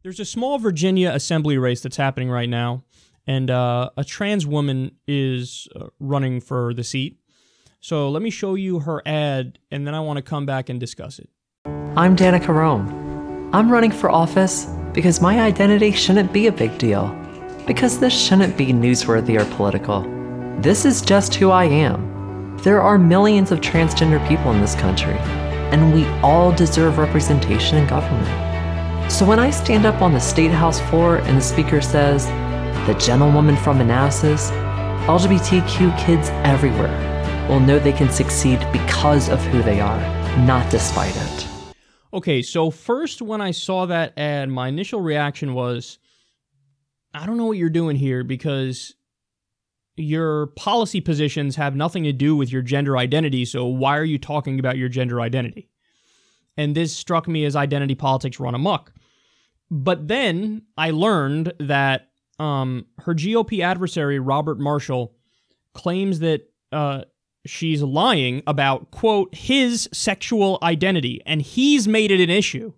There's a small Virginia assembly race that's happening right now, and a trans woman is running for the seat. So let me show you her ad, and then I want to come back and discuss it. I'm Danica Rome. I'm running for office because my identity shouldn't be a big deal. Because this shouldn't be newsworthy or political. This is just who I am. There are millions of transgender people in this country, and we all deserve representation in government. So when I stand up on the State House floor and the speaker says, "The gentlewoman from Manassas," LGBTQ kids everywhere will know they can succeed because of who they are, not despite it. Okay, so first when I saw that ad, my initial reaction was, I don't know what you're doing here because your policy positions have nothing to do with your gender identity, so why are you talking about your gender identity? And this struck me as identity politics run amok. But then I learned that her GOP adversary, Robert Marshall, claims that she's lying about, quote, his sexual identity, and he's made it an issue.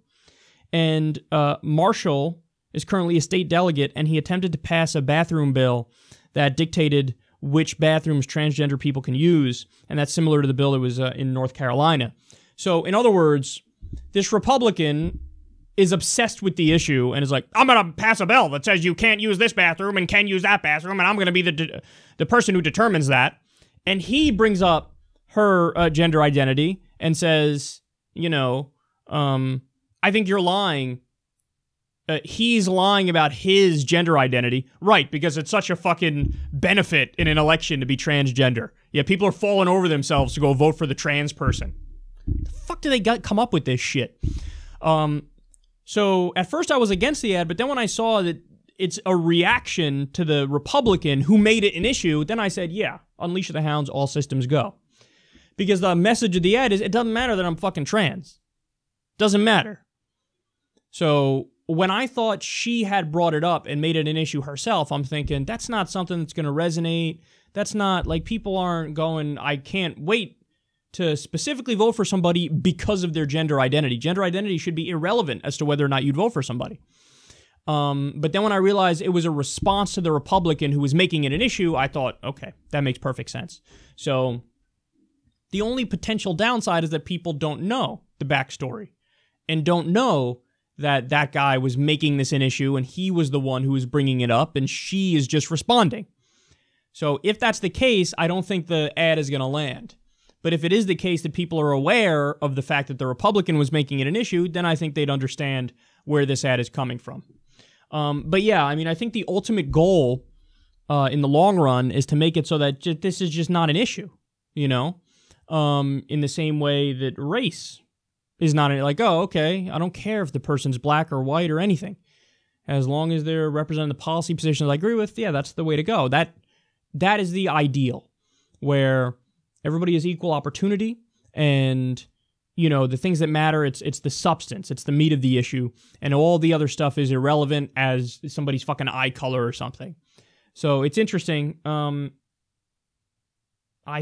And Marshall is currently a state delegate, and he attempted to pass a bathroom bill that dictated which bathrooms transgender people can use, and that's similar to the bill that was in North Carolina. So, in other words, this Republican is obsessed with the issue and is like, I'm going to pass a bill that says you can't use this bathroom and can use that bathroom, and I'm going to be the person who determines that. And he brings up her gender identity and says, you know, I think you're lying. He's lying about his gender identity. Right, because it's such a fucking benefit in an election to be transgender. Yeah, people are falling over themselves to go vote for the trans person. The fuck do they come up with this shit? So at first I was against the ad, but then when I saw that it's a reaction to the Republican who made it an issue, then I said, yeah, unleash the hounds, all systems go. Because the message of the ad is, it doesn't matter that I'm fucking trans. Doesn't matter. So when I thought she had brought it up and made it an issue herself, I'm thinking, that's not something that's going to resonate. That's not, like, people aren't going, I can't wait to specifically vote for somebody because of their gender identity. Gender identity should be irrelevant as to whether or not you'd vote for somebody. But then when I realized it was a response to the Republican who was making it an issue, I thought, okay, that makes perfect sense. So the only potential downside is that people don't know the backstory and don't know that that guy was making this an issue and he was the one who was bringing it up and she is just responding. So if that's the case, I don't think the ad is going to land. But if it is the case that people are aware of the fact that the Republican was making it an issue, then I think they'd understand where this ad is coming from. But yeah, I mean, I think the ultimate goal in the long run is to make it so that this is just not an issue, you know, in the same way that race is not like, oh, okay, I don't care if the person's black or white or anything. As long as they're representing the policy positions I agree with, yeah, that's the way to go. That is the ideal, where everybody is equal opportunity, and, you know, the things that matter, it's the substance, it's the meat of the issue, and all the other stuff is irrelevant as somebody's fucking eye color or something. So it's interesting. I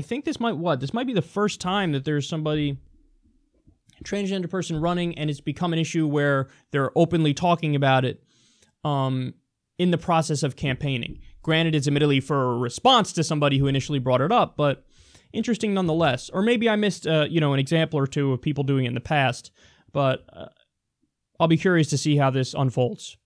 think this might be the first time that there's somebody, transgender person, running, and it's become an issue where they're openly talking about it in the process of campaigning. Granted, it's admittedly for a response to somebody who initially brought it up, but interesting nonetheless. Or maybe I missed, you know, an example or two of people doing it in the past, but I'll be curious to see how this unfolds.